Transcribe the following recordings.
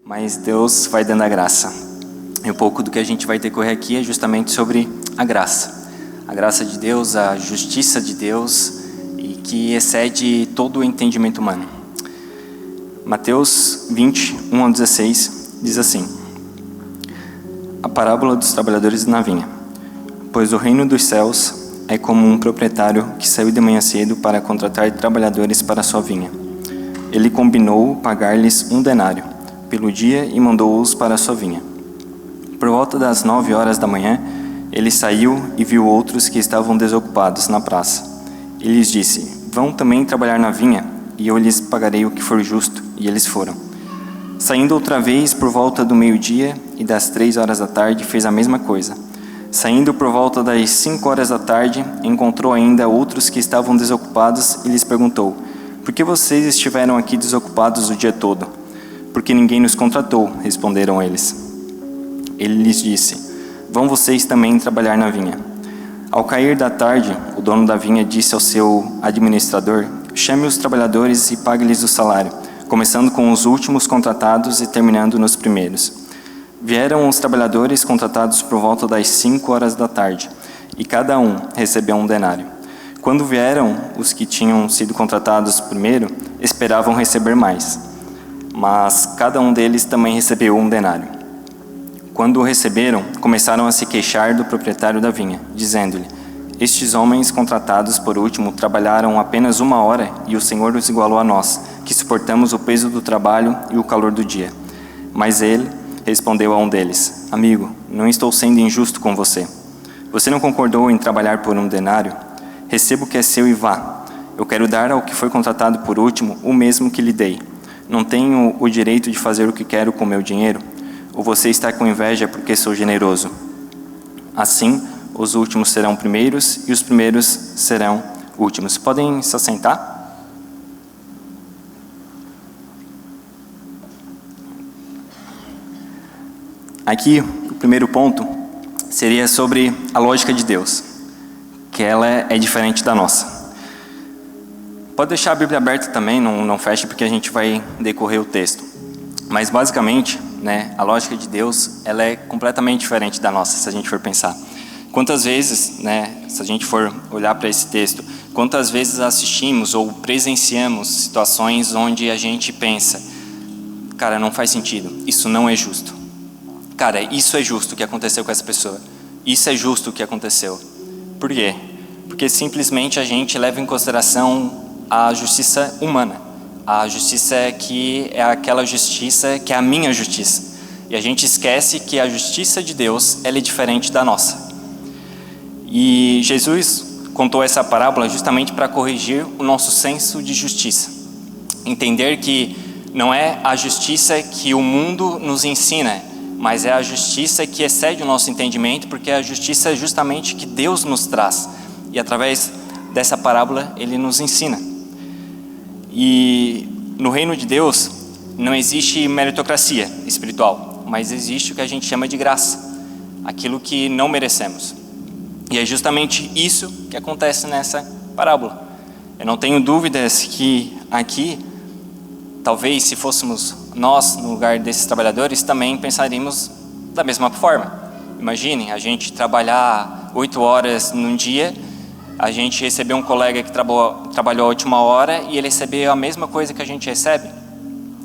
mas Deus vai dando a graça. E um pouco do que a gente vai decorrer aqui é justamente sobre a graça. A graça de Deus, a justiça de Deus, e que excede todo o entendimento humano. Mateus 20, 1 ao 16, diz assim: a parábola dos trabalhadores na vinha. Pois o reino dos céus é como um proprietário que saiu de manhã cedo para contratar trabalhadores para sua vinha. Ele combinou pagar-lhes 1 denário pelo dia e mandou-os para a sua vinha. Por volta das 9 horas da manhã, ele saiu e viu outros que estavam desocupados na praça. Ele lhes disse: vão também trabalhar na vinha, e eu lhes pagarei o que for justo. E eles foram. Saindo outra vez por volta do meio-dia e das 3 horas da tarde, fez a mesma coisa. Saindo por volta das 5 horas da tarde, encontrou ainda outros que estavam desocupados e lhes perguntou: por que vocês estiveram aqui desocupados o dia todo? Porque ninguém nos contratou, responderam eles. Ele lhes disse: vão vocês também trabalhar na vinha. Ao cair da tarde, o dono da vinha disse ao seu administrador: chame os trabalhadores e pague-lhes o salário, começando com os últimos contratados e terminando nos primeiros. Vieram os trabalhadores contratados por volta das 5 horas da tarde, e cada um recebeu 1 denário. Quando vieram os que tinham sido contratados primeiro, esperavam receber mais, mas cada um deles também recebeu 1 denário. Quando o receberam, começaram a se queixar do proprietário da vinha, dizendo-lhe: estes homens contratados por último trabalharam apenas 1 hora e o Senhor os igualou a nós, que suportamos o peso do trabalho e o calor do dia. Mas ele respondeu a um deles: amigo, não estou sendo injusto com você. Você não concordou em trabalhar por 1 denário? Receba o que é seu e vá. Eu quero dar ao que foi contratado por último o mesmo que lhe dei. Não tenho o direito de fazer o que quero com meu dinheiro? Ou você está com inveja porque sou generoso? Assim, os últimos serão primeiros e os primeiros serão últimos. Podem se assentar? Aqui, o primeiro ponto seria sobre a lógica de Deus, que ela é diferente da nossa. Pode deixar a Bíblia aberta também, não feche, porque a gente vai decorrer o texto. Mas basicamente, a lógica de Deus, ela é completamente diferente da nossa, se a gente for pensar. Quantas vezes, se a gente for olhar para esse texto, quantas vezes assistimos ou presenciamos situações onde a gente pensa: cara, não faz sentido, isso não é justo. Cara, isso é justo o que aconteceu com essa pessoa. Isso é justo o que aconteceu. Por quê? Porque simplesmente a gente leva em consideração a justiça humana. A justiça que é aquela justiça que é a minha justiça. E a gente esquece que a justiça de Deus, ela é diferente da nossa. E Jesus contou essa parábola justamente para corrigir o nosso senso de justiça. Entender que não é a justiça que o mundo nos ensina, mas é a justiça que excede o nosso entendimento, porque a justiça é justamente que Deus nos traz. E através dessa parábola, Ele nos ensina. E no reino de Deus, não existe meritocracia espiritual, mas existe o que a gente chama de graça, aquilo que não merecemos. E é justamente isso que acontece nessa parábola. Eu não tenho dúvidas que aqui, talvez se fôssemos nós no lugar desses trabalhadores, também pensaríamos da mesma forma. Imaginem, a gente trabalhar 8 horas num dia, a gente receber um colega que trabalhou a última hora e ele recebeu a mesma coisa que a gente recebe.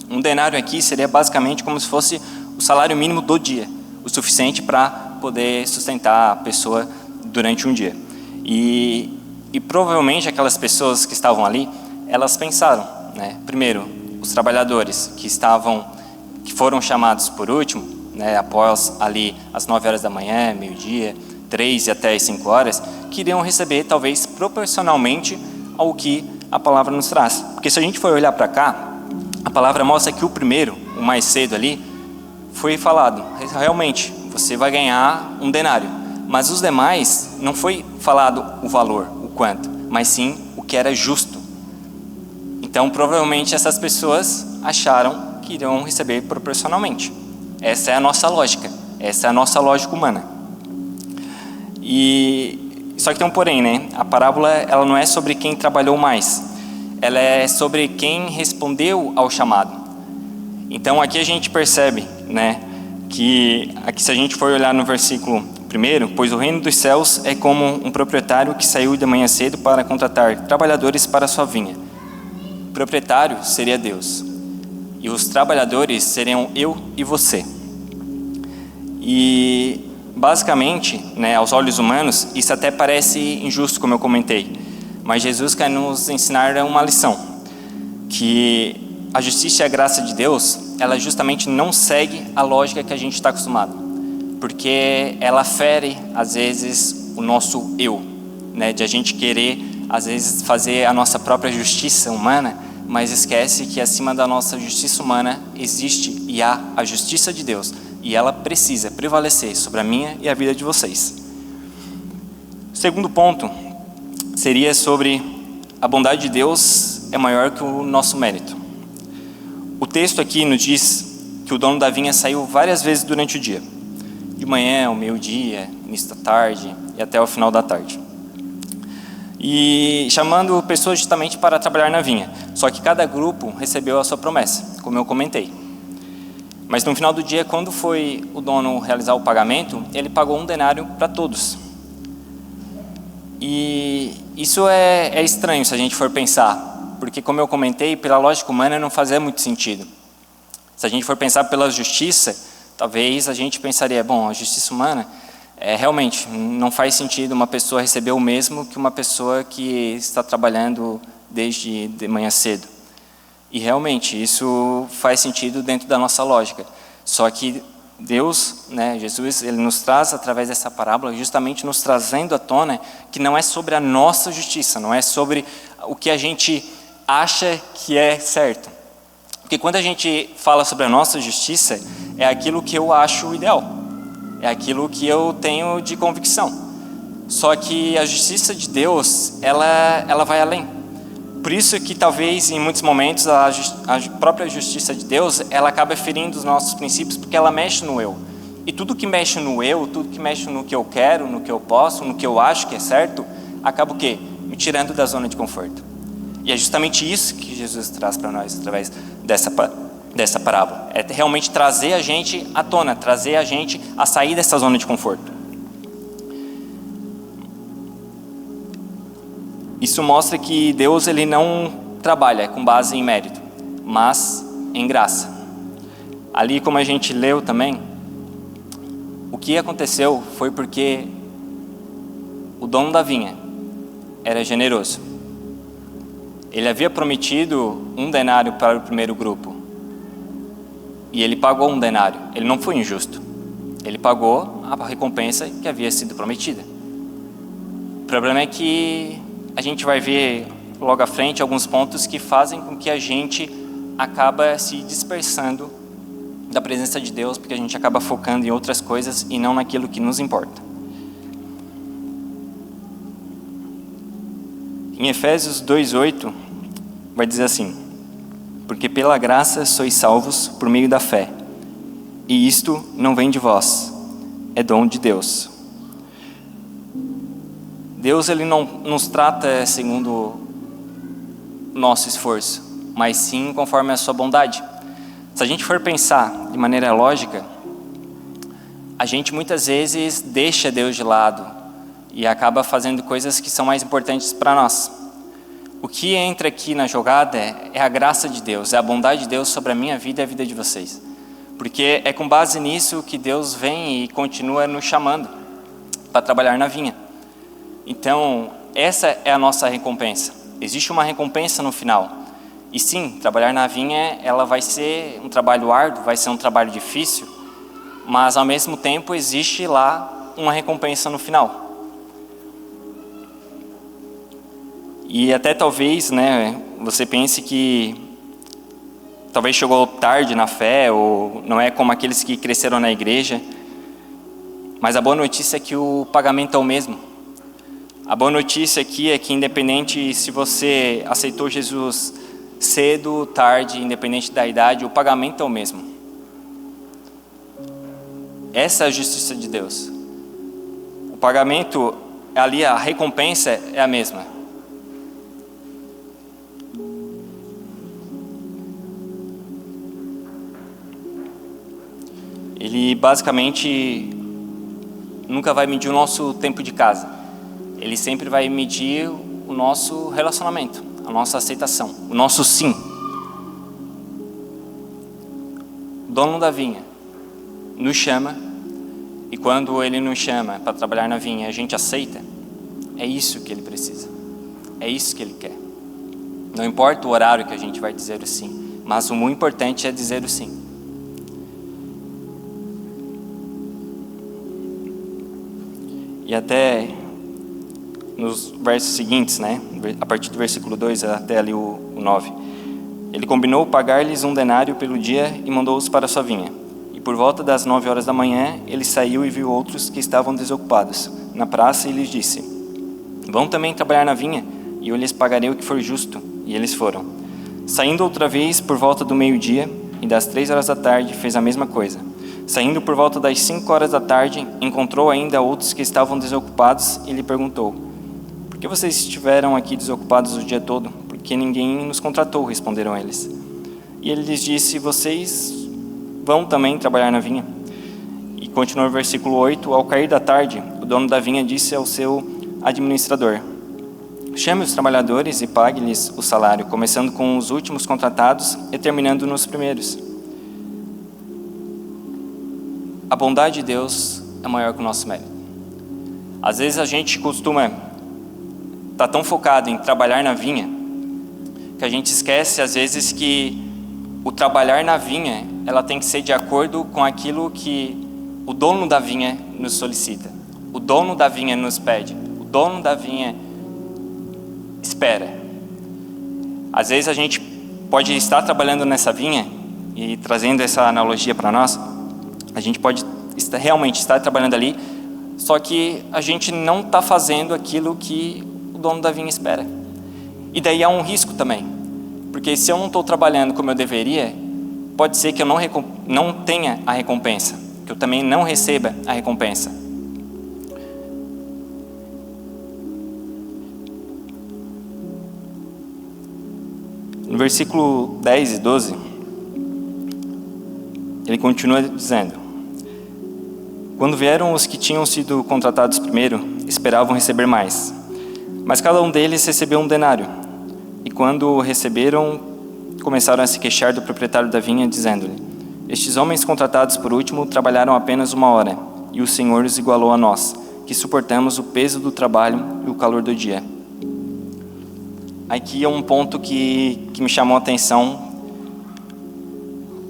1 denário aqui seria basicamente como se fosse o salário mínimo do dia, o suficiente para poder sustentar a pessoa durante um dia. E provavelmente aquelas pessoas que estavam ali, elas pensaram, primeiro, os trabalhadores que foram chamados por último, após ali as 9 horas da manhã, meio-dia, 3 e até as 5 horas, queriam receber talvez proporcionalmente ao que a palavra nos traz. Porque se a gente for olhar para cá, a palavra mostra que o primeiro, o mais cedo ali, foi falado: realmente, você vai ganhar 1 denário. Mas os demais, não foi falado o valor, o quanto, mas sim o que era justo. Então, provavelmente, essas pessoas acharam que iriam receber proporcionalmente. Essa é a nossa lógica, essa é a nossa lógica humana. Só que tem um porém, A parábola, ela não é sobre quem trabalhou mais, ela é sobre quem respondeu ao chamado. Então aqui a gente percebe, né, que aqui, se a gente for olhar no versículo 1, pois o reino dos céus é como um proprietário que saiu de manhã cedo para contratar trabalhadores para a sua vinha. O proprietário seria Deus e os trabalhadores seriam eu e você. E basicamente, né, aos olhos humanos, isso até parece injusto, como eu comentei, mas Jesus quer nos ensinar uma lição, que a justiça e a graça de Deus, ela justamente não segue a lógica que a gente está acostumado, porque ela fere, às vezes, o nosso eu, né, de a gente querer, às vezes, fazer a nossa própria justiça humana, mas esquece que acima da nossa justiça humana existe e há a justiça de Deus, e ela precisa prevalecer sobre a minha e a vida de vocês. O segundo ponto seria sobre a bondade de Deus é maior que o nosso mérito. O texto aqui nos diz que o dono da vinha saiu várias vezes durante o dia, de manhã, ao meio-dia, início da tarde e até o final da tarde, e chamando pessoas justamente para trabalhar na vinha. Só que cada grupo recebeu a sua promessa, como eu comentei. Mas no final do dia, quando foi o dono realizar o pagamento, ele pagou 1 denário para todos. E isso é estranho se a gente for pensar, porque como eu comentei, pela lógica humana não fazia muito sentido. Se a gente for pensar pela justiça, talvez a gente pensaria, bom, a justiça humana, realmente não faz sentido uma pessoa receber o mesmo que uma pessoa que está trabalhando desde de manhã cedo. E realmente isso faz sentido dentro da nossa lógica. Só que Deus, né, Jesus, ele nos traz através dessa parábola, justamente nos trazendo à tona que não é sobre a nossa justiça, não é sobre o que a gente acha que é certo. Porque quando a gente fala sobre a nossa justiça, é aquilo que eu acho ideal, é aquilo que eu tenho de convicção. Só que a justiça de Deus, ela vai além. Por isso que talvez em muitos momentos a própria justiça de Deus, ela acaba ferindo os nossos princípios porque ela mexe no eu. E tudo que mexe no eu, tudo que mexe no que eu quero, no que eu posso, no que eu acho que é certo, acaba o quê? Me tirando da zona de conforto. E é justamente isso que Jesus traz para nós através dessa parábola. É realmente trazer a gente à tona, trazer a gente a sair dessa zona de conforto. Isso mostra que Deus ele não trabalha com base em mérito, mas em graça. Ali, como a gente leu também, o que aconteceu foi porque o dono da vinha era generoso. Ele havia prometido 1 denário para o primeiro grupo e ele pagou 1 denário. Ele não foi injusto. Ele pagou a recompensa que havia sido prometida. O problema é que a gente vai ver logo à frente alguns pontos que fazem com que a gente acaba se dispersando da presença de Deus, porque a gente acaba focando em outras coisas e não naquilo que nos importa. Em Efésios 2:8 vai dizer assim: porque pela graça sois salvos por meio da fé, e isto não vem de vós, é dom de Deus. Deus ele não nos trata segundo nosso esforço, mas sim conforme a sua bondade. Se a gente for pensar de maneira lógica, a gente muitas vezes deixa Deus de lado e acaba fazendo coisas que são mais importantes para nós. O que entra aqui na jogada é a graça de Deus, é a bondade de Deus sobre a minha vida e a vida de vocês. Porque é com base nisso que Deus vem e continua nos chamando para trabalhar na vinha. Então, essa é a nossa recompensa. Existe uma recompensa no final. E sim, trabalhar na vinha, ela vai ser um trabalho árduo, vai ser um trabalho difícil, mas ao mesmo tempo existe lá uma recompensa no final. E até talvez, né, você pense que talvez chegou tarde na fé, ou não é como aqueles que cresceram na igreja, mas a boa notícia é que o pagamento é o mesmo. A boa notícia aqui é que independente se você aceitou Jesus cedo, tarde, independente da idade, o pagamento é o mesmo. Essa é a justiça de Deus. O pagamento, ali a recompensa é a mesma. ele basicamente nunca vai medir o nosso tempo de casa. Ele sempre vai medir o nosso relacionamento, a nossa aceitação, o nosso sim. O dono da vinha nos chama, e quando ele nos chama para trabalhar na vinha, a gente aceita. É isso que ele precisa. É isso que ele quer. Não importa o horário que a gente vai dizer o sim, mas o muito importante é dizer o sim. E até nos versos seguintes, né, a partir do versículo 2 até ali o 9. Ele combinou pagar-lhes 1 denário pelo dia e mandou-os para a sua vinha. E por volta das 9 horas da manhã, ele saiu e viu outros que estavam desocupados na praça e lhes disse: vão também trabalhar na vinha, e eu lhes pagarei o que for justo. E eles foram. Saindo outra vez por volta do meio-dia, e das 3 horas da tarde, fez a mesma coisa. Saindo por volta das 5 horas da tarde, encontrou ainda outros que estavam desocupados e lhe perguntou: por que vocês estiveram aqui desocupados o dia todo? Porque ninguém nos contratou, responderam eles. E ele lhes disse: vocês vão também trabalhar na vinha? E continua o versículo 8: ao cair da tarde, o dono da vinha disse ao seu administrador: chame os trabalhadores e pague-lhes o salário, começando com os últimos contratados e terminando nos primeiros. A bondade de Deus é maior que o nosso mérito. Às vezes a gente costuma estar tão focado em trabalhar na vinha, que a gente esquece às vezes que o trabalhar na vinha, ela tem que ser de acordo com aquilo que o dono da vinha nos solicita. O dono da vinha nos pede. O dono da vinha espera. Às vezes a gente pode estar trabalhando nessa vinha, e trazendo essa analogia para nós, a gente pode realmente estar trabalhando ali, só que a gente não está fazendo aquilo que o dono da vinha espera. E daí há um risco também, porque se eu não estou trabalhando como eu deveria, pode ser que eu não tenha a recompensa, que eu também não receba a recompensa. No versículo 10 e 12, ele continua dizendo: quando vieram os que tinham sido contratados primeiro, esperavam receber mais. Mas cada um deles recebeu 1 denário. E quando o receberam, começaram a se queixar do proprietário da vinha, dizendo-lhe: estes homens contratados por último trabalharam apenas 1 hora, e o Senhor os igualou a nós, que suportamos o peso do trabalho e o calor do dia. Aqui é um ponto que me chamou a atenção,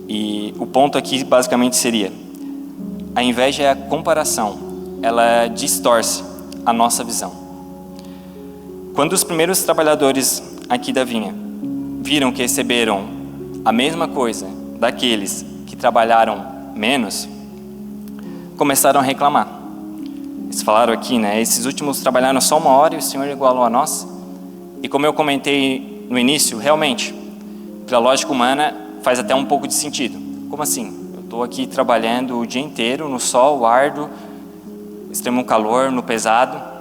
e o ponto aqui basicamente seria: a inveja é a comparação, ela distorce a nossa visão. Quando os primeiros trabalhadores aqui da vinha viram que receberam a mesma coisa daqueles que trabalharam menos, começaram a reclamar. Eles falaram aqui, né? Esses últimos trabalharam só 1 hora e o Senhor igualou a nós. E como eu comentei no início, realmente, pela lógica humana, faz até um pouco de sentido. Como assim? Eu estou aqui trabalhando o dia inteiro, no sol, árduo, extremo calor, no pesado,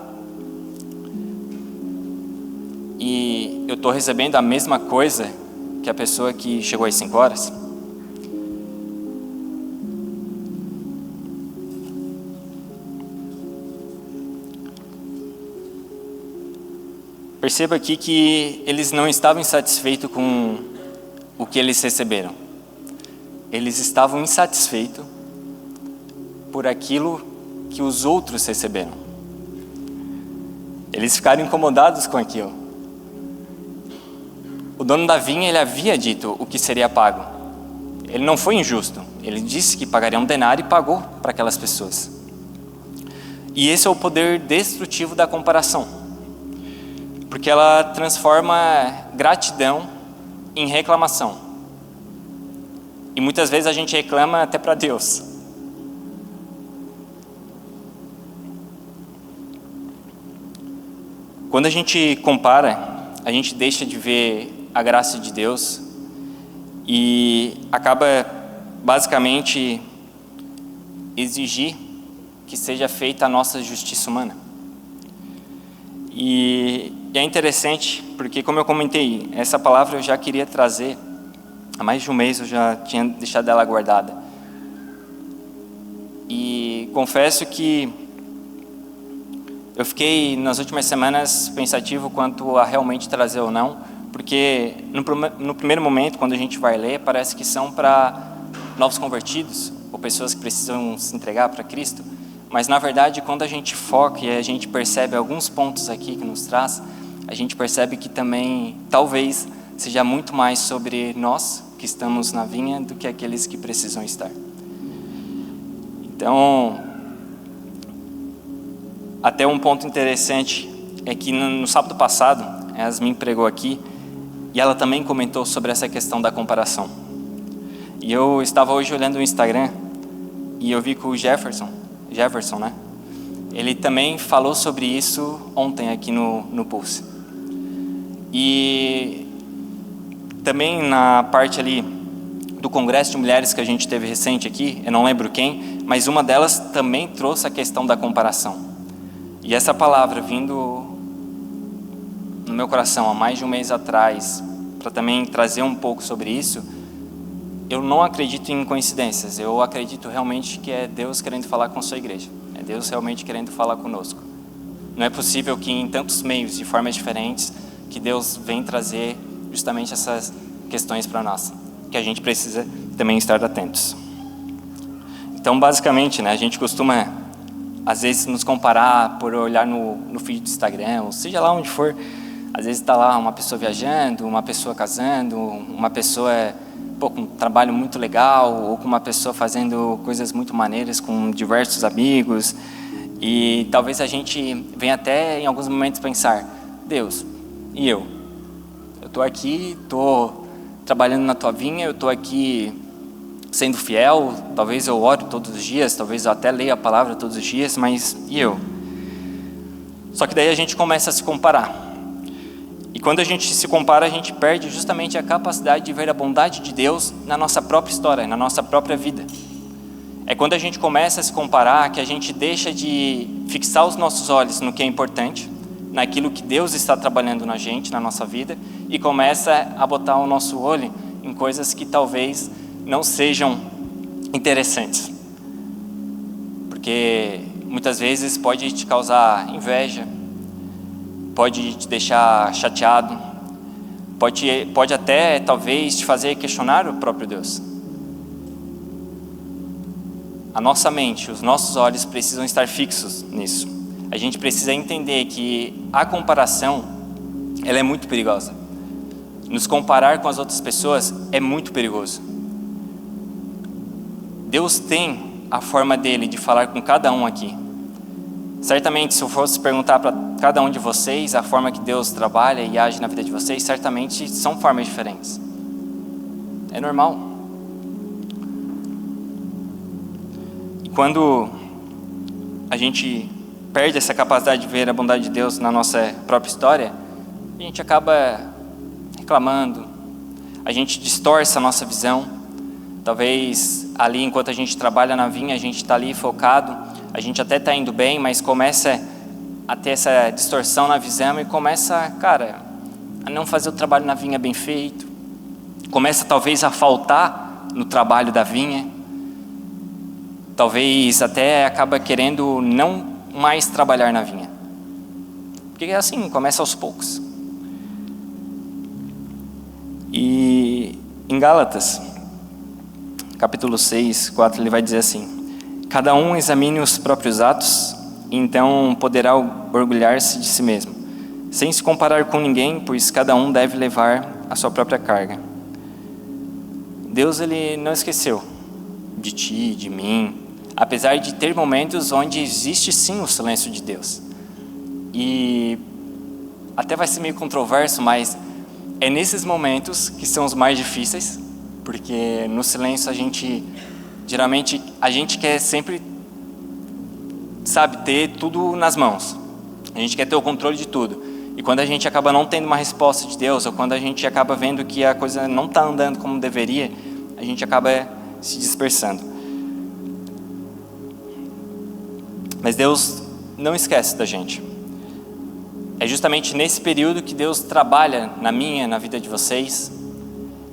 e eu estou recebendo a mesma coisa que a pessoa que chegou às 5 horas? Perceba aqui que eles não estavam insatisfeitos com o que eles receberam. Eles estavam insatisfeitos por aquilo que os outros receberam. Eles ficaram incomodados com aquilo. O dono da vinha, ele havia dito o que seria pago. Ele não foi injusto. Ele disse que pagaria 1 denário e pagou para aquelas pessoas. E esse é o poder destrutivo da comparação. Porque ela transforma gratidão em reclamação. E muitas vezes a gente reclama até para Deus. Quando a gente compara, a gente deixa de ver a graça de Deus e acaba basicamente exigir que seja feita a nossa justiça humana. E é interessante, porque como eu comentei, essa palavra eu já queria trazer, há mais de 1 mês eu já tinha deixado ela guardada. confesso que eu fiquei nas últimas semanas pensativo quanto a realmente trazer ou não, porque no primeiro momento, quando a gente vai ler, parece que são para novos convertidos, ou pessoas que precisam se entregar para Cristo, mas na verdade, quando a gente foca e a gente percebe alguns pontos aqui que nos traz, a gente percebe que também, talvez, seja muito mais sobre nós que estamos na vinha do que aqueles que precisam estar. Então, até um ponto interessante é que no sábado passado, a Yasmin pregou aqui e ela também comentou sobre essa questão da comparação. E eu estava hoje olhando o Instagram e eu vi que o Jefferson, né? Ele também falou sobre isso ontem aqui no Pulse. E também na parte ali do Congresso de Mulheres que a gente teve recente aqui, eu não lembro quem, mas uma delas também trouxe a questão da comparação. E essa palavra vindo no meu coração há mais de um mês atrás, para também trazer um pouco sobre isso, eu não acredito em coincidências, eu acredito realmente que é Deus querendo falar com a sua igreja, é Deus realmente querendo falar conosco. Não é possível que em tantos meios, de formas diferentes, que Deus vem trazer justamente essas questões para nós, que a gente precisa também estar atentos. Então, basicamente, né, a gente costuma, às vezes, nos comparar por olhar no feed do Instagram, ou seja lá onde for. Às vezes está lá uma pessoa viajando, uma pessoa casando, uma pessoa com um trabalho muito legal, ou com uma pessoa fazendo coisas muito maneiras com diversos amigos. E talvez a gente venha até em alguns momentos pensar, Deus, e eu? Eu estou aqui, estou trabalhando na tua vinha, eu estou aqui sendo fiel, talvez eu oro todos os dias, talvez eu até leia a palavra todos os dias, mas e eu? Só que daí a gente começa a se comparar. E quando a gente se compara, a gente perde justamente a capacidade de ver a bondade de Deus na nossa própria história, na nossa própria vida. É quando a gente começa a se comparar que a gente deixa de fixar os nossos olhos no que é importante, naquilo que Deus está trabalhando na gente, na nossa vida, e começa a botar o nosso olho em coisas que talvez não sejam interessantes. Porque muitas vezes pode te causar inveja, pode te deixar chateado, pode até talvez te fazer questionar o próprio Deus. A nossa mente, os nossos olhos precisam estar fixos nisso. A gente precisa entender que a comparação, ela é muito perigosa. Nos comparar com as outras pessoas é muito perigoso. Deus tem a forma dele de falar com cada um aqui. Certamente, se eu fosse perguntar para cada um de vocês a forma que Deus trabalha e age na vida de vocês, certamente são formas diferentes. É normal. E quando a gente perde essa capacidade de ver a bondade de Deus na nossa própria história, a gente acaba reclamando, a gente distorce a nossa visão. Talvez ali, enquanto a gente trabalha na vinha, a gente está ali focado, a gente até está indo bem, mas começa a ter essa distorção na visão e começa, a não fazer o trabalho na vinha bem feito. Começa talvez a faltar no trabalho da vinha. Talvez até acaba querendo não mais trabalhar na vinha. Porque é assim, começa aos poucos. E em Gálatas, capítulo 6, 4, ele vai dizer assim: cada um examine os próprios atos, e então poderá orgulhar-se de si mesmo, sem se comparar com ninguém, pois cada um deve levar a sua própria carga. Deus, ele não esqueceu de ti, de mim, apesar de ter momentos onde existe sim o silêncio de Deus. E até vai ser meio controverso, mas é nesses momentos que são os mais difíceis, porque no silêncio geralmente a gente quer sempre, ter tudo nas mãos. A gente quer ter o controle de tudo. E quando a gente acaba não tendo uma resposta de Deus, ou quando a gente acaba vendo que a coisa não está andando como deveria, a gente acaba se dispersando. Mas Deus não esquece da gente. É justamente nesse período que Deus trabalha na vida de vocês,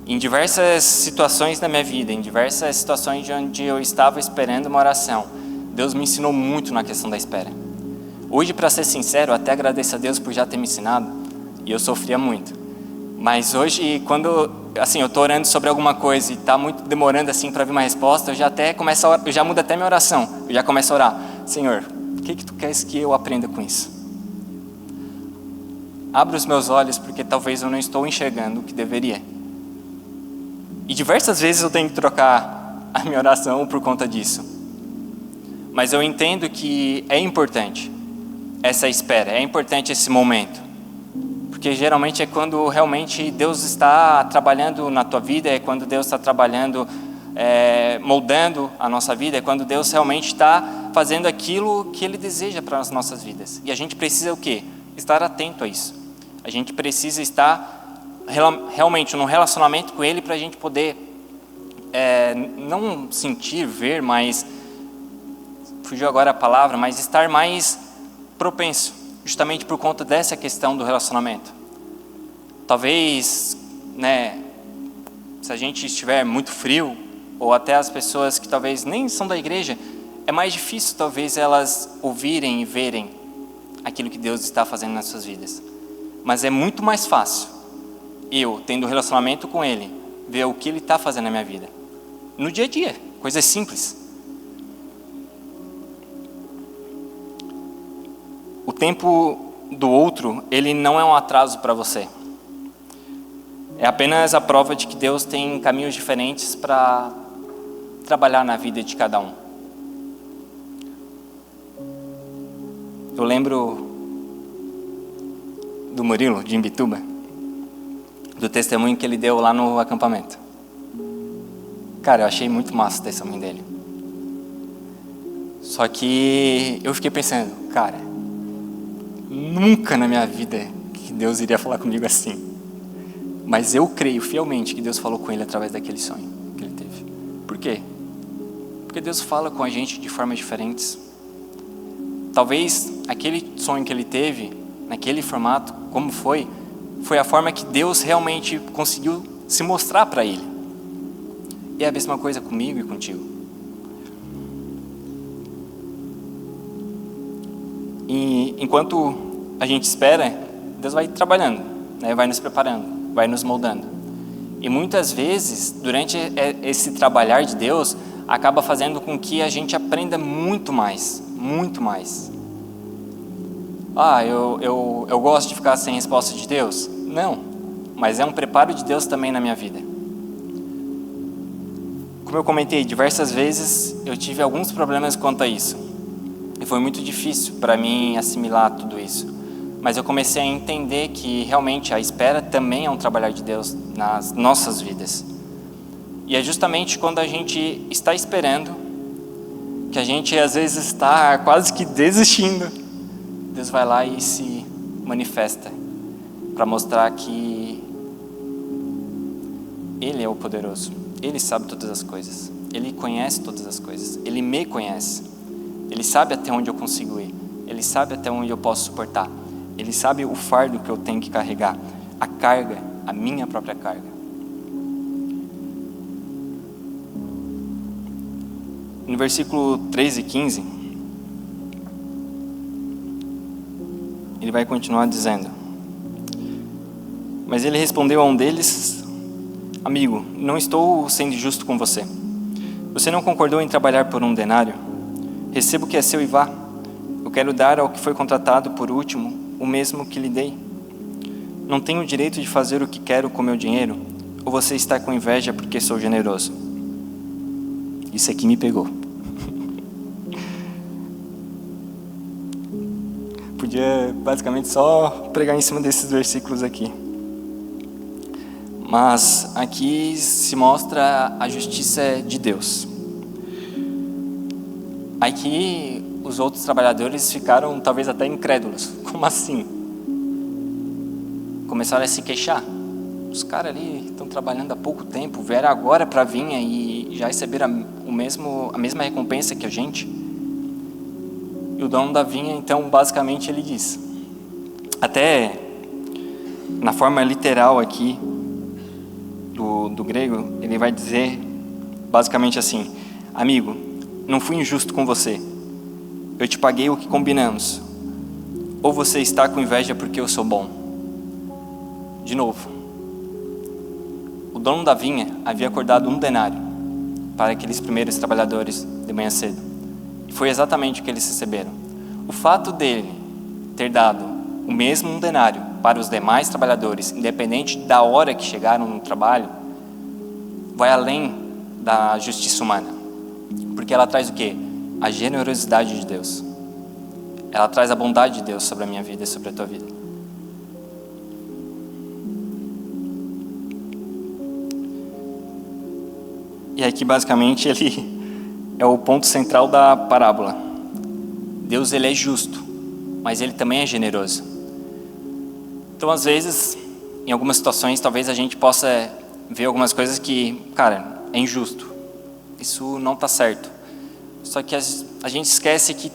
em diversas situações da minha vida, em diversas situações onde eu estava esperando uma oração. Deus me ensinou muito na questão da espera. Hoje, para ser sincero, eu até agradeço a Deus por já ter me ensinado, e eu sofria muito. Mas hoje, quando assim, eu estou orando sobre alguma coisa e está muito demorando assim para vir uma resposta, eu já até começo a orar, eu já mudo até minha oração, eu já começo a orar. Senhor, o que tu queres que eu aprenda com isso? Abre os meus olhos, porque talvez eu não estou enxergando o que deveria. E diversas vezes eu tenho que trocar a minha oração por conta disso. Mas eu entendo que é importante essa espera, é importante esse momento. Porque geralmente é quando realmente Deus está trabalhando na tua vida, é quando Deus está trabalhando, moldando a nossa vida, é quando Deus realmente está fazendo aquilo que Ele deseja para as nossas vidas. E a gente precisa o quê? Estar atento a isso. A gente precisa estar realmente num relacionamento com Ele para a gente poder não sentir, ver, mas fugiu agora a palavra, mas estar mais propenso, justamente por conta dessa questão do relacionamento. Talvez, se a gente estiver muito frio, ou até as pessoas que talvez nem são da igreja, é mais difícil talvez elas ouvirem e verem aquilo que Deus está fazendo nas suas vidas. Mas é muito mais fácil eu, tendo um relacionamento com Ele, ver o que Ele está fazendo na minha vida. No dia a dia, coisas simples. O tempo do outro, ele não é um atraso para você. É apenas a prova de que Deus tem caminhos diferentes para trabalhar na vida de cada um. Eu lembro do Murilo, de Imbituba, do testemunho que ele deu lá no acampamento. Cara, eu achei muito massa o testemunho dele. Só que eu fiquei pensando, cara, nunca na minha vida que Deus iria falar comigo assim. Mas eu creio fielmente que Deus falou com ele através daquele sonho que ele teve. Por quê? Porque Deus fala com a gente de formas diferentes. Talvez aquele sonho que ele teve, naquele formato, como foi a forma que Deus realmente conseguiu se mostrar para ele. E é a mesma coisa comigo e contigo. E enquanto a gente espera, Deus vai trabalhando, vai nos preparando, vai nos moldando. E muitas vezes, durante esse trabalhar de Deus, acaba fazendo com que a gente aprenda muito mais, muito mais. Eu gosto de ficar sem resposta de Deus? Não, mas é um preparo de Deus também na minha vida. Como eu comentei, diversas vezes eu tive alguns problemas quanto a isso. E foi muito difícil para mim assimilar tudo isso. Mas eu comecei a entender que realmente a espera também é um trabalhar de Deus nas nossas vidas. E é justamente quando a gente está esperando, que a gente às vezes está quase que desistindo, Deus vai lá e se manifesta para mostrar que Ele é o poderoso. Ele sabe todas as coisas. Ele conhece todas as coisas. Ele me conhece. Ele sabe até onde eu consigo ir. Ele sabe até onde eu posso suportar. Ele sabe o fardo que eu tenho que carregar. A carga, a minha própria carga. No versículo 13 e 15, ele vai continuar dizendo: mas ele respondeu a um deles: amigo, não estou sendo injusto com você. Você não concordou em trabalhar por 1 denário? Receba o que é seu e vá. Eu quero dar ao que foi contratado por último o mesmo que lhe dei. Não tenho o direito de fazer o que quero com meu dinheiro? Ou você está com inveja porque sou generoso? Isso aqui me pegou. Podia basicamente só pregar em cima desses versículos aqui. Mas aqui se mostra a justiça de Deus. Aqui os outros trabalhadores ficaram talvez até incrédulos. Como assim? Começaram a se queixar. Os caras ali estão trabalhando há pouco tempo, vieram agora para a vinha e já receberam a mesma recompensa que a gente. E o dono da vinha, então, basicamente ele diz, até na forma literal aqui do grego, ele vai dizer basicamente assim: amigo, não fui injusto com você, eu te paguei o que combinamos. Ou você está com inveja porque eu sou bom? De novo, o dono da vinha havia acordado 1 denário para aqueles primeiros trabalhadores de manhã cedo. E foi exatamente o que eles receberam. O fato dele ter dado o mesmo 1 denário para os demais trabalhadores, independente da hora que chegaram no trabalho, vai além da justiça humana. Porque ela traz o quê? A generosidade de Deus. Ela traz a bondade de Deus sobre a minha vida e sobre a tua vida. E aqui basicamente ele é o ponto central da parábola. Deus, ele é justo, mas ele também é generoso. Então às vezes, em algumas situações, talvez a gente possa ver algumas coisas que, cara, é injusto. Isso não está certo. Só que a gente esquece que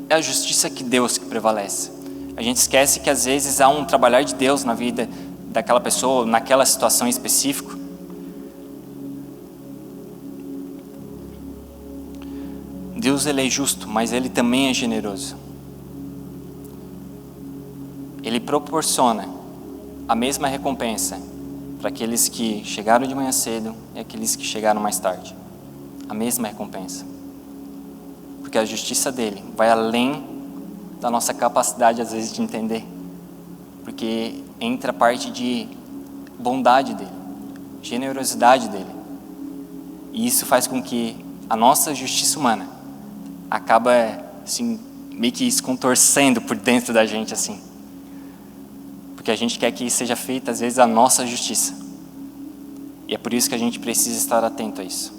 é a justiça de Deus que prevalece. A gente esquece que às vezes há um trabalhar de Deus na vida daquela pessoa, naquela situação específica. Deus, ele é justo, mas ele também é generoso. Ele proporciona a mesma recompensa para aqueles que chegaram de manhã cedo e aqueles que chegaram mais tarde. A mesma recompensa. Porque a justiça dele vai além da nossa capacidade, às vezes, de entender. Porque entra a parte de bondade dele, generosidade dele. E isso faz com que a nossa justiça humana acaba, assim, meio que se contorcendo por dentro da gente, assim. Porque a gente quer que seja feita, às vezes, a nossa justiça. E é por isso que a gente precisa estar atento a isso.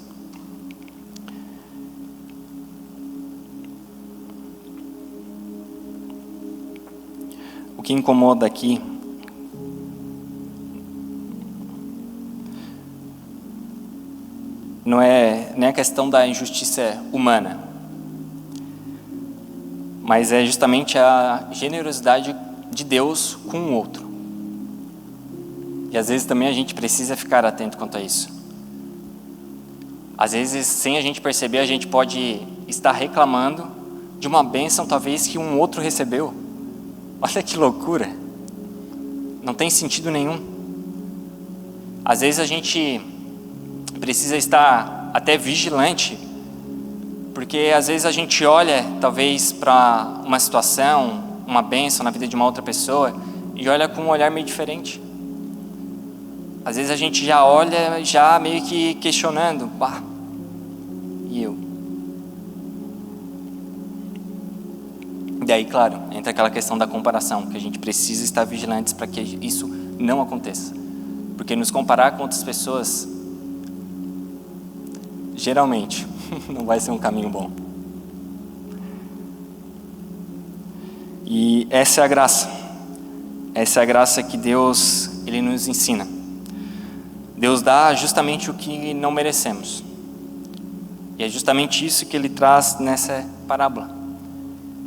O que incomoda aqui não é nem a questão da injustiça humana, mas é justamente a generosidade de Deus com o outro. E às vezes também a gente precisa ficar atento quanto a isso. Às vezes, sem a gente perceber, a gente pode estar reclamando de uma bênção talvez que um outro recebeu. Olha que loucura. Não tem sentido nenhum. Às vezes a gente precisa estar até vigilante, porque às vezes a gente olha talvez para uma situação, uma bênção na vida de uma outra pessoa e olha com um olhar meio diferente. Às vezes a gente já olha já meio que questionando, bah, e eu? E aí, claro, entra aquela questão da comparação, que a gente precisa estar vigilantes para que isso não aconteça. Porque nos comparar com outras pessoas, geralmente, não vai ser um caminho bom. E essa é a graça. Essa é a graça que Deus, ele nos ensina. Deus dá justamente o que não merecemos. E é justamente isso que ele traz nessa parábola.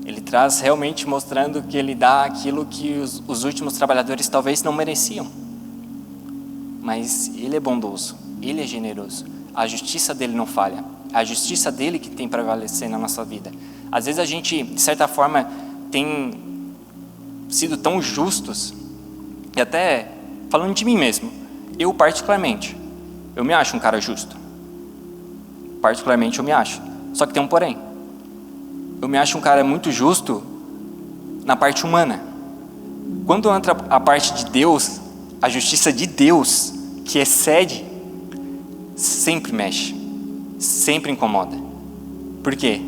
Ele traz realmente mostrando que ele dá aquilo que os últimos trabalhadores talvez não mereciam. Mas ele é bondoso, ele é generoso. A justiça dele não falha. A justiça dele que tem para prevalecer na nossa vida. Às vezes a gente, de certa forma, tem sido tão justos, e até falando de mim mesmo, eu particularmente, eu me acho um cara justo. Particularmente eu me acho. Só que tem um porém. Eu me acho um cara muito justo na parte humana. Quando entra a parte de Deus, a justiça de Deus, que excede, sempre mexe, sempre incomoda. Por quê?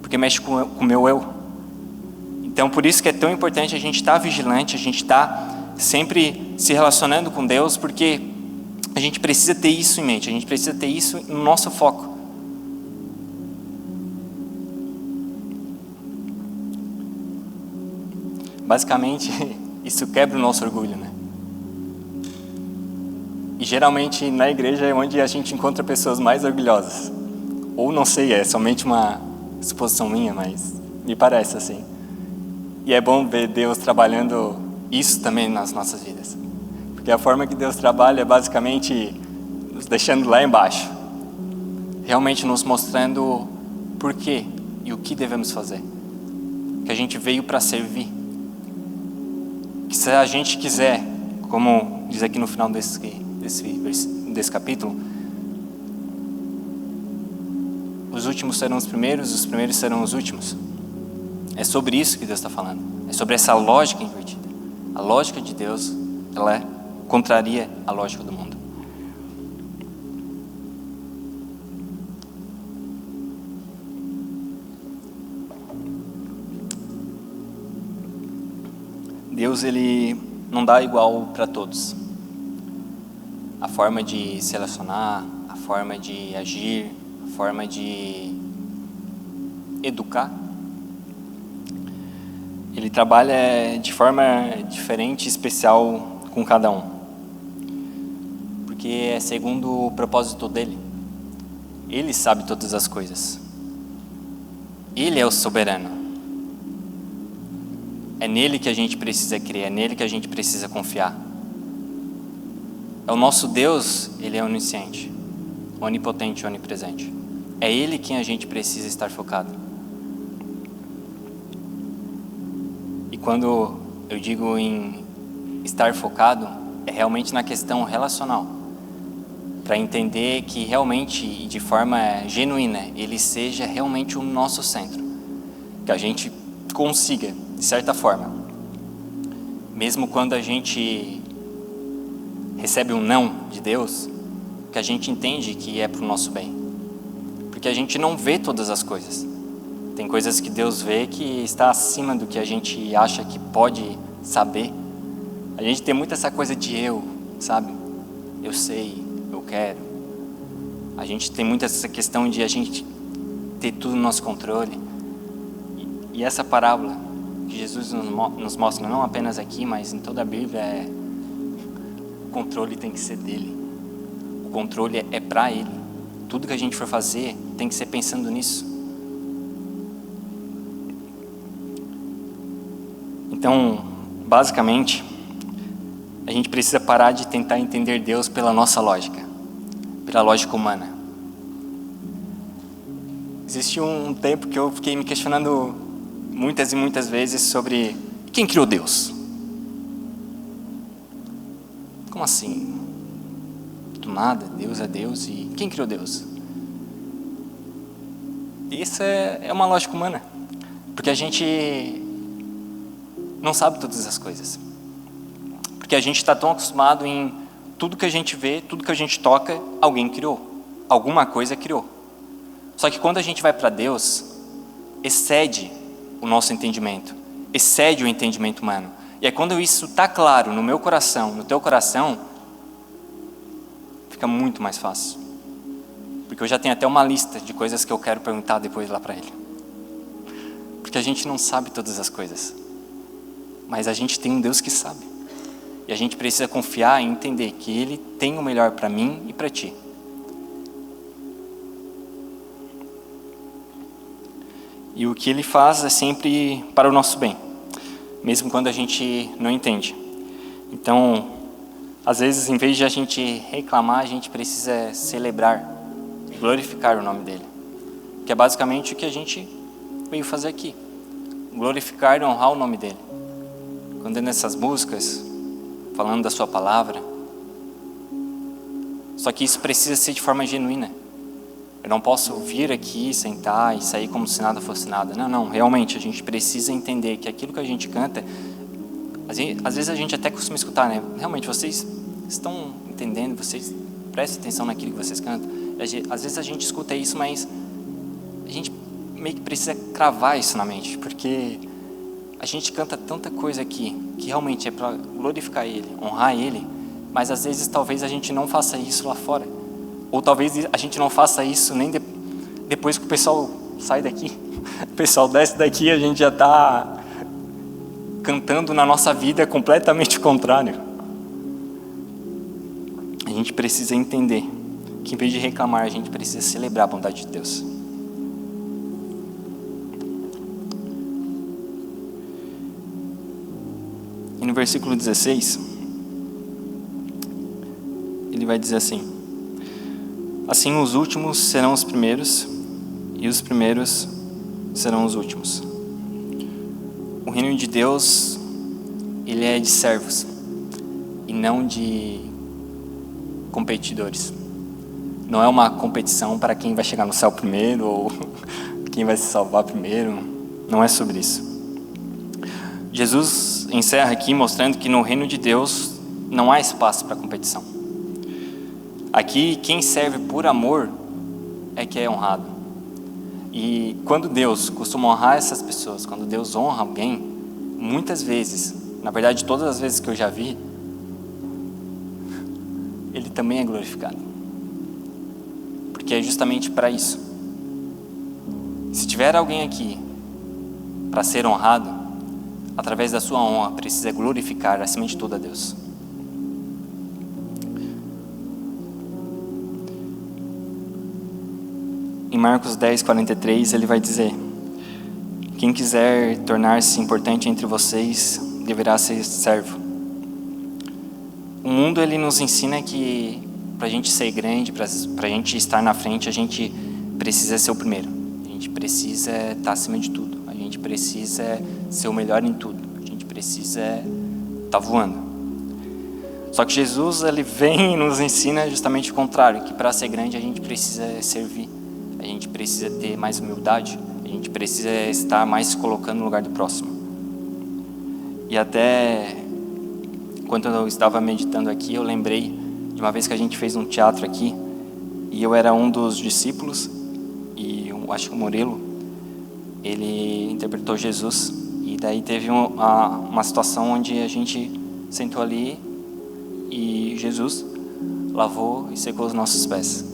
Porque mexe com o meu eu. Então por isso que é tão importante a gente estar vigilante, a gente estar sempre se relacionando com Deus, porque a gente precisa ter isso em mente, a gente precisa ter isso no nosso foco. Basicamente, isso quebra o nosso orgulho, né? E geralmente na igreja é onde a gente encontra pessoas mais orgulhosas. Ou não sei, é somente uma suposição minha, mas me parece assim. E é bom ver Deus trabalhando isso também nas nossas vidas. Porque a forma que Deus trabalha é basicamente nos deixando lá embaixo. Realmente nos mostrando por quê e o que devemos fazer. Que a gente veio para servir. Que se a gente quiser, como diz aqui no final desse capítulo, os últimos serão os primeiros serão os últimos. É sobre isso que Deus está falando. É sobre essa lógica invertida. A lógica de Deus, ela contraria a lógica do mundo. Deus, ele não dá igual para todos. A forma de se relacionar, a forma de agir, a forma de educar, ele trabalha de forma diferente e especial com cada um. Porque é segundo o propósito dele. Ele sabe todas as coisas. Ele é o soberano. É nele que a gente precisa crer, é nele que a gente precisa confiar. É o nosso Deus, ele é onisciente, onipotente, onipresente. É ele quem a gente precisa estar focado. E quando eu digo em estar focado, é realmente na questão relacional. Para entender que realmente, e de forma genuína, ele seja realmente o nosso centro. Que a gente consiga, de certa forma, mesmo quando a gente recebe um não de Deus, que a gente entende que é para o nosso bem. Porque a gente não vê todas as coisas. Tem coisas que Deus vê que está acima do que a gente acha que pode saber. A gente tem muito essa coisa de eu, sabe? Eu sei, eu quero. A gente tem muito essa questão de a gente ter tudo no nosso controle. E essa parábola que Jesus nos mostra, não apenas aqui, mas em toda a Bíblia, o controle tem que ser dele. O controle é para ele. Tudo que a gente for fazer tem que ser pensando nisso. Então, basicamente, a gente precisa parar de tentar entender Deus pela nossa lógica, pela lógica humana. Existiu um tempo que eu fiquei me questionando muitas e muitas vezes sobre quem criou Deus. Como assim? Do nada, Deus é Deus e quem criou Deus? Isso é uma lógica humana, porque a gente não sabe todas as coisas. Porque a gente está tão acostumado em tudo que a gente vê, tudo que a gente toca, alguém criou. Alguma coisa criou. Só que quando a gente vai para Deus, excede o nosso entendimento, excede o entendimento humano. E aí quando isso está claro no meu coração, no teu coração, fica muito mais fácil. Porque eu já tenho até uma lista de coisas que eu quero perguntar depois lá para ele. Porque a gente não sabe todas as coisas. Mas a gente tem um Deus que sabe. E a gente precisa confiar e entender que Ele tem o melhor para mim e para ti. E o que Ele faz é sempre para o nosso bem, mesmo quando a gente não entende. Então, às vezes, em vez de a gente reclamar, a gente precisa celebrar, glorificar o nome dEle. Que é basicamente o que a gente veio fazer aqui. Glorificar e honrar o nome dEle. Quando é nessas músicas, falando da sua palavra. Só que isso precisa ser de forma genuína. Eu não posso vir aqui, sentar e sair como se nada fosse nada. Não, realmente a gente precisa entender que aquilo que a gente canta, às vezes a gente até costuma escutar, né? Realmente, vocês estão entendendo, vocês prestem atenção naquilo que vocês cantam. Às vezes a gente escuta isso, mas a gente meio que precisa cravar isso na mente, porque a gente canta tanta coisa aqui, que realmente é para glorificar Ele, honrar Ele, mas às vezes talvez a gente não faça isso lá fora. Ou talvez a gente não faça isso nem depois que o pessoal sai daqui. O pessoal desce daqui e a gente já está cantando na nossa vida completamente o contrário. A gente precisa entender que em vez de reclamar, a gente precisa celebrar a bondade de Deus. E no versículo 16, ele vai dizer assim: assim os últimos serão os primeiros, e os primeiros serão os últimos. O reino de Deus, ele é de servos e não de competidores. Não é uma competição para quem vai chegar no céu primeiro ou quem vai se salvar primeiro. Não é sobre isso. Jesus encerra aqui mostrando que no reino de Deus não há espaço para competição. Aqui, quem serve por amor é que é honrado. E quando Deus costuma honrar essas pessoas, quando Deus honra alguém, muitas vezes, na verdade todas as vezes que eu já vi, Ele também é glorificado. Porque é justamente para isso. Se tiver alguém aqui para ser honrado, através da sua honra, precisa glorificar acima de tudo a Deus. Em Marcos 10:43, ele vai dizer: quem quiser tornar-se importante entre vocês, deverá ser servo. O mundo, ele nos ensina que para a gente ser grande, para a gente estar na frente, a gente precisa ser o primeiro. A gente precisa estar acima de tudo. A gente precisa ser o melhor em tudo. A gente precisa estar voando. Só que Jesus, ele vem e nos ensina justamente o contrário, que para ser grande a gente precisa servir. A gente precisa ter mais humildade, a gente precisa estar mais se colocando no lugar do próximo. E até quando eu estava meditando aqui, eu lembrei de uma vez que a gente fez um teatro aqui, e eu era um dos discípulos, e eu acho que o Murilo, ele interpretou Jesus, e daí teve uma situação onde a gente sentou ali, e Jesus lavou e secou os nossos pés.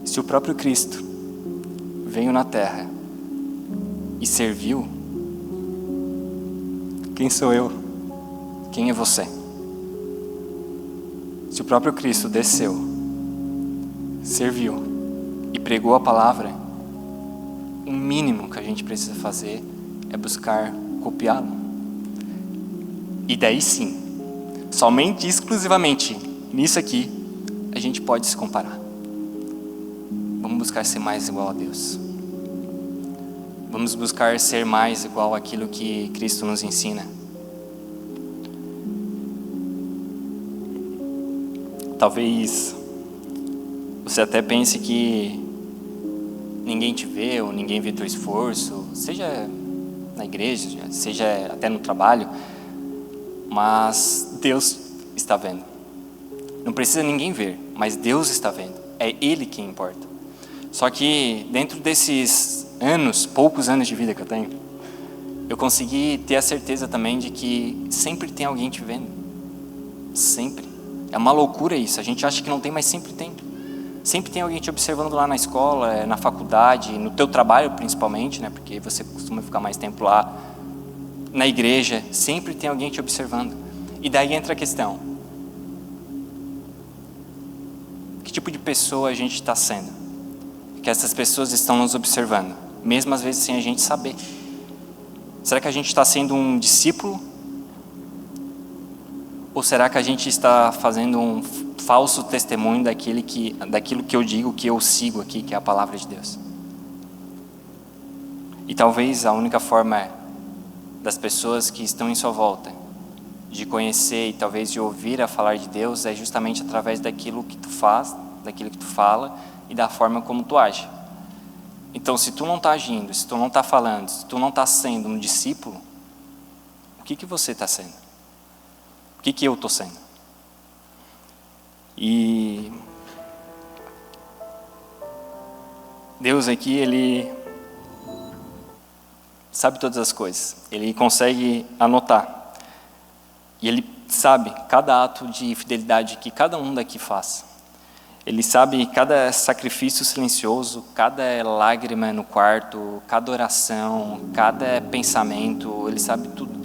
Se o próprio Cristo veio na terra e serviu, quem sou eu? Quem é você? Se o próprio Cristo desceu, serviu e pregou a palavra, o mínimo que a gente precisa fazer é buscar copiá-lo. E daí sim, somente exclusivamente nisso aqui, a gente pode se comparar. Vamos buscar ser mais igual a Deus. Vamos buscar ser mais igual àquilo que Cristo nos ensina. Talvez você até pense que ninguém te vê ou ninguém vê teu esforço, seja na igreja, seja até no trabalho, mas Deus está vendo. Não precisa ninguém ver, mas Deus está vendo. É Ele quem importa. Só que dentro desses poucos anos de vida que eu tenho, eu consegui ter a certeza também de que sempre tem alguém te vendo. Sempre. É uma loucura isso. A gente acha que não tem, mas sempre tem. Sempre tem alguém te observando lá na escola, na faculdade, no teu trabalho principalmente, né? Porque você costuma ficar mais tempo lá. Na igreja, sempre tem alguém te observando. E daí entra a questão: que tipo de pessoa a gente está sendo? Que essas pessoas estão nos observando, mesmo às vezes sem a gente saber. Será que a gente está sendo um discípulo? Ou será que a gente está fazendo um falso testemunho daquilo que eu digo, que eu sigo aqui, que é a palavra de Deus? E talvez a única forma das pessoas que estão em sua volta de conhecer e talvez de ouvir a falar de Deus é justamente através daquilo que tu faz, daquilo que tu fala e da forma como tu age. Então, se tu não está agindo, se tu não está falando, se tu não está sendo um discípulo, o que você está sendo? O que eu estou sendo? E Deus aqui, Ele sabe todas as coisas. Ele consegue anotar. E Ele sabe cada ato de fidelidade que cada um daqui faz. Ele sabe cada sacrifício silencioso, cada lágrima no quarto, cada oração, cada pensamento, Ele sabe tudo.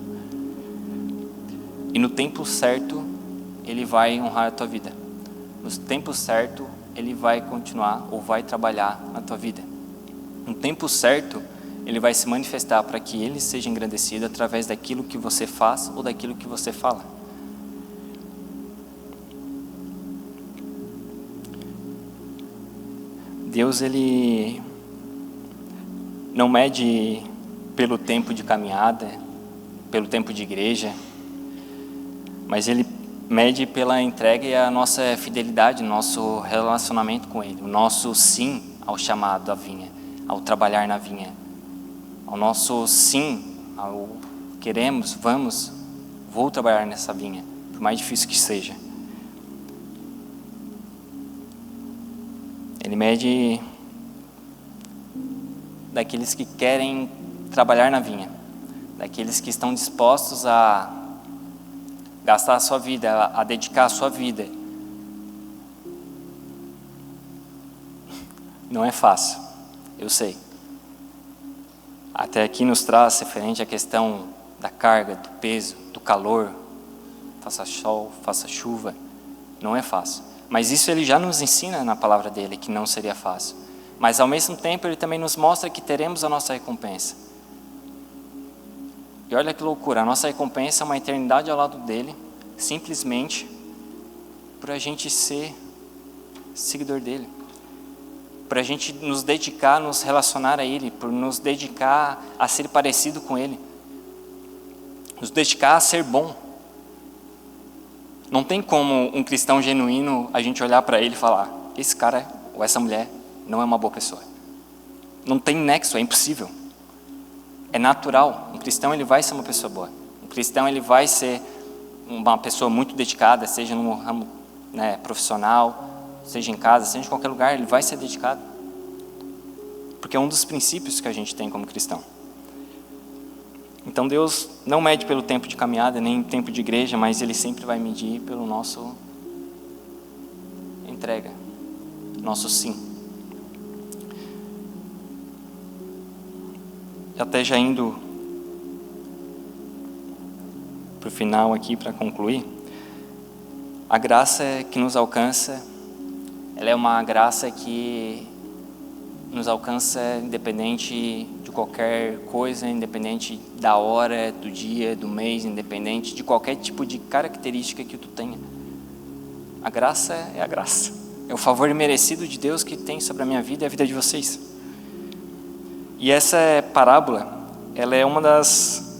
E no tempo certo, Ele vai honrar a tua vida. No tempo certo, Ele vai continuar ou vai trabalhar na tua vida. No tempo certo, Ele vai se manifestar para que Ele seja engrandecido através daquilo que você faz ou daquilo que você fala. Deus, Ele não mede pelo tempo de caminhada, pelo tempo de igreja, mas Ele mede pela entrega e a nossa fidelidade, nosso relacionamento com Ele, o nosso sim ao chamado à vinha, ao trabalhar na vinha, ao nosso sim ao queremos, vou trabalhar nessa vinha, por mais difícil que seja. Ele mede daqueles que querem trabalhar na vinha, daqueles que estão dispostos a gastar a sua vida, a dedicar a sua vida. Não é fácil, eu sei. Até aqui nos traz referente à questão da carga, do peso, do calor, faça sol, faça chuva, não é fácil. Mas isso Ele já nos ensina na palavra dEle, que não seria fácil. Mas ao mesmo tempo Ele também nos mostra que teremos a nossa recompensa. E olha que loucura, a nossa recompensa é uma eternidade ao lado dEle, simplesmente por a gente ser seguidor dEle. Por a gente nos dedicar, nos relacionar a Ele, por nos dedicar a ser parecido com Ele, nos dedicar a ser bom. Não tem como um cristão genuíno a gente olhar para ele e falar: esse cara ou essa mulher não é uma boa pessoa. Não tem nexo, é impossível. É natural. Um cristão, ele vai ser uma pessoa boa. Um cristão, ele vai ser uma pessoa muito dedicada, seja no ramo profissional, seja em casa, seja em qualquer lugar, ele vai ser dedicado. Porque é um dos princípios que a gente tem como cristão. Então Deus não mede pelo tempo de caminhada, nem tempo de igreja, mas Ele sempre vai medir pelo nosso entrega, nosso sim. Até já indo para o final aqui, para concluir, a graça que nos alcança, ela é uma graça que nos alcança independente de qualquer coisa, independente da hora, do dia, do mês, independente de qualquer tipo de característica que tu tenha. A graça é a graça. É o favor imerecido de Deus que tem sobre a minha vida e a vida de vocês. E essa parábola, ela é uma das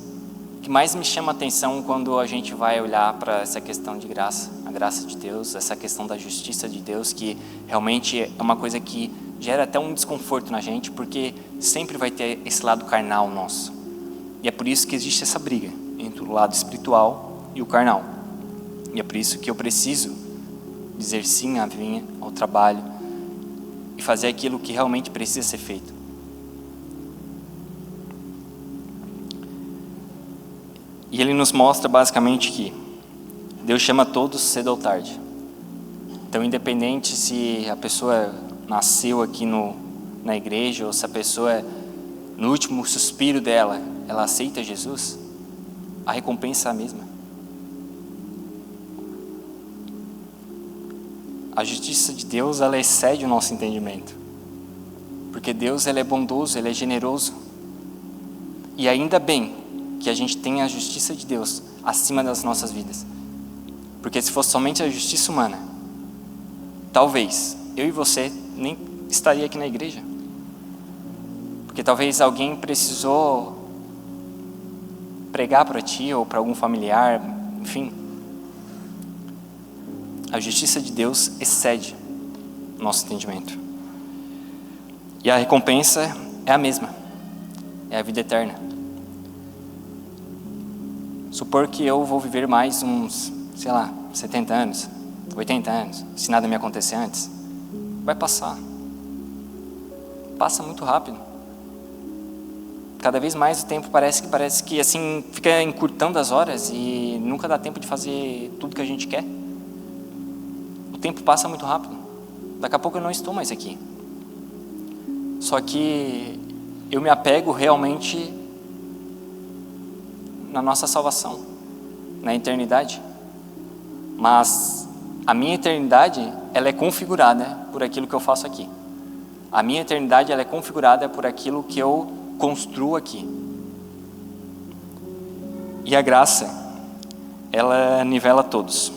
que mais me chama a atenção quando a gente vai olhar para essa questão de graça, a graça de Deus, essa questão da justiça de Deus, que realmente é uma coisa que gera até um desconforto na gente, porque sempre vai ter esse lado carnal nosso. E é por isso que existe essa briga entre o lado espiritual e o carnal. E é por isso que eu preciso dizer sim à vinha, ao trabalho, e fazer aquilo que realmente precisa ser feito. E ele nos mostra basicamente que Deus chama todos cedo ou tarde. Então, independente se a pessoa nasceu aqui na igreja, ou se a pessoa, no último suspiro dela, ela aceita Jesus, a recompensa é a mesma. A justiça de Deus, ela excede o nosso entendimento. Porque Deus, ele é bondoso, ele é generoso. E ainda bem que a gente tenha a justiça de Deus acima das nossas vidas. Porque se fosse somente a justiça humana, talvez eu e você nem estaria aqui na igreja. Porque talvez alguém precisou pregar para ti ou para algum familiar, enfim. A justiça de Deus excede o nosso entendimento. E a recompensa é a mesma. É a vida eterna. Supor que eu vou viver mais uns, 70 anos, 80 anos, se nada me acontecer antes. Vai passar. Passa muito rápido. Cada vez mais o tempo parece que assim fica encurtando as horas e nunca dá tempo de fazer tudo que a gente quer. O tempo passa muito rápido. Daqui a pouco eu não estou mais aqui. Só que eu me apego realmente na nossa salvação, na eternidade. Mas a minha eternidade, ela é configurada por aquilo que eu faço aqui. A minha eternidade, ela é configurada por aquilo que eu construo aqui. E a graça, ela nivela todos.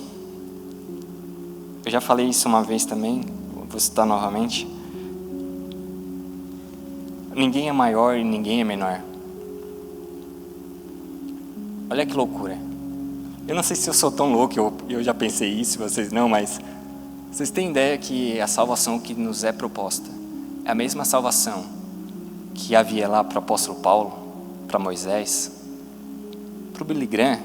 Eu já falei isso uma vez também, vou citar novamente. ninguém é maior e ninguém é menor. Olha que loucura. Eu não sei se eu sou tão louco, eu já pensei isso, vocês não, mas vocês têm ideia que a salvação que nos é proposta é a mesma salvação que havia lá para o apóstolo Paulo, para Moisés, para o Billy Graham,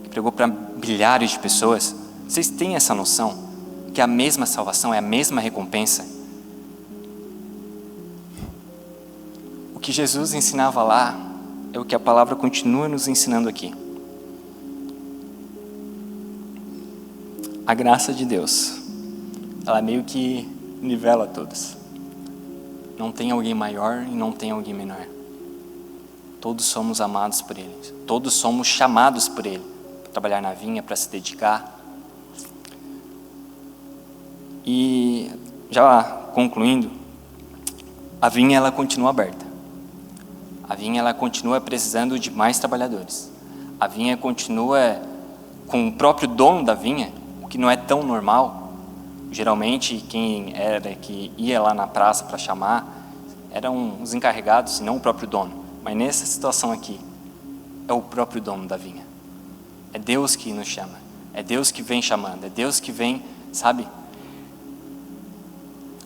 que pregou para milhares de pessoas? Vocês têm essa noção que a mesma salvação é a mesma recompensa? O que Jesus ensinava lá é o que a palavra continua nos ensinando aqui. A graça de Deus, ela meio que nivela todos. Não tem alguém maior e não tem alguém menor. Todos somos amados por Ele. Todos somos chamados por Ele para trabalhar na vinha, para se dedicar. E já concluindo, a vinha ela continua aberta. A vinha ela continua precisando de mais trabalhadores. A vinha continua com o próprio dono da vinha, o que não é tão normal. Geralmente quem era que ia lá na praça para chamar eram os encarregados, e não o próprio dono. Mas nessa situação aqui, é o próprio dono da vinha. É Deus que nos chama. É Deus que vem chamando. É Deus que vem, sabe?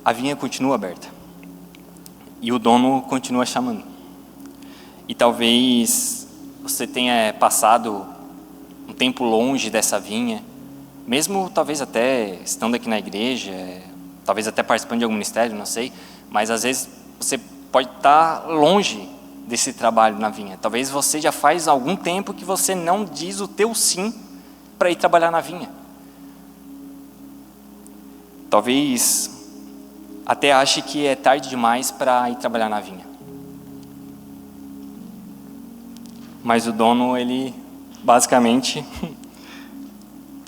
A vinha continua aberta. E o dono continua chamando. E talvez você tenha passado um tempo longe dessa vinha, mesmo talvez até estando aqui na igreja, talvez até participando de algum ministério, não sei, mas às vezes você pode estar longe desse trabalho na vinha. Talvez você já faz algum tempo que você não diz o teu sim para ir trabalhar na vinha. Talvez até ache que é tarde demais para ir trabalhar na vinha. Mas o dono, ele basicamente,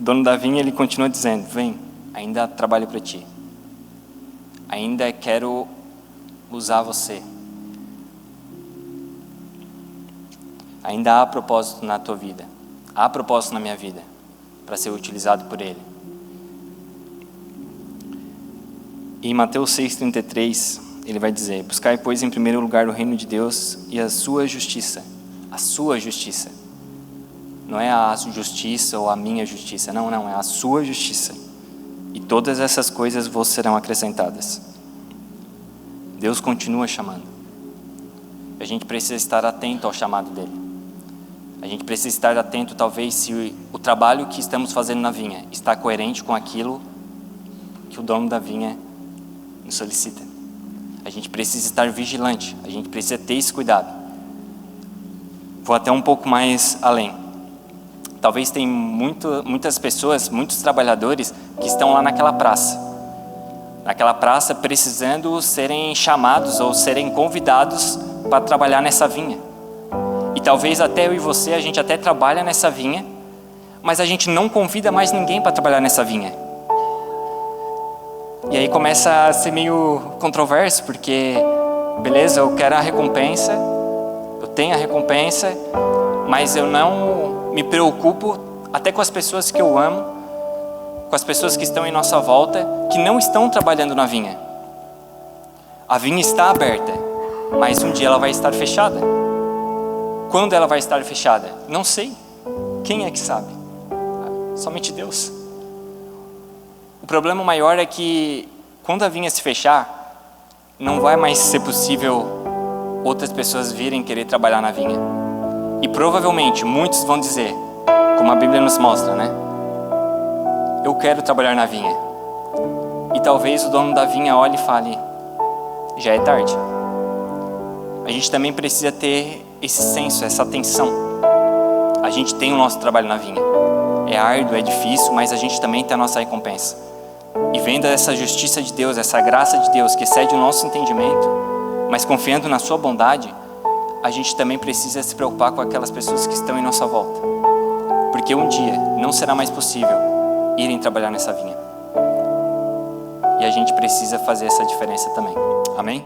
o dono da vinha, ele continua dizendo: vem, ainda trabalho para ti. Ainda quero usar você. Ainda há propósito na tua vida. Há propósito na minha vida para ser utilizado por Ele. E em Mateus 6,33, ele vai dizer: buscai, pois, em primeiro lugar o reino de Deus e a sua justiça. A sua justiça. Não é a justiça ou a minha justiça. Não, é a sua justiça. E todas essas coisas vos serão acrescentadas. Deus continua chamando. A gente precisa estar atento ao chamado dele. A gente precisa estar atento, talvez, se o trabalho que estamos fazendo na vinha está coerente com aquilo que o dono da vinha nos solicita. A gente precisa estar vigilante. A gente precisa ter esse cuidado. Vou até um pouco mais além. Talvez tem muitas pessoas, muitos trabalhadores que estão lá naquela praça. Naquela praça precisando serem chamados ou serem convidados para trabalhar nessa vinha. E talvez até eu e você, a gente até trabalha nessa vinha, mas a gente não convida mais ninguém para trabalhar nessa vinha. E aí começa a ser meio controverso, porque, beleza, eu quero a recompensa, eu tenho a recompensa, mas eu não me preocupo até com as pessoas que eu amo, com as pessoas que estão em nossa volta, que não estão trabalhando na vinha. A vinha está aberta, mas um dia ela vai estar fechada. Quando ela vai estar fechada? Não sei. Quem é que sabe? Somente Deus. O problema maior é que quando a vinha se fechar, não vai mais ser possível outras pessoas virem querer trabalhar na vinha. E provavelmente muitos vão dizer, como a Bíblia nos mostra, né? Eu quero trabalhar na vinha. E talvez o dono da vinha olhe e fale: já é tarde. A gente também precisa ter esse senso, essa atenção. A gente tem o nosso trabalho na vinha. É árduo, é difícil, mas a gente também tem a nossa recompensa. E vendo essa justiça de Deus, essa graça de Deus que excede o nosso entendimento, mas confiando na sua bondade, a gente também precisa se preocupar com aquelas pessoas que estão em nossa volta. Porque um dia não será mais possível irem trabalhar nessa vinha. E a gente precisa fazer essa diferença também. Amém?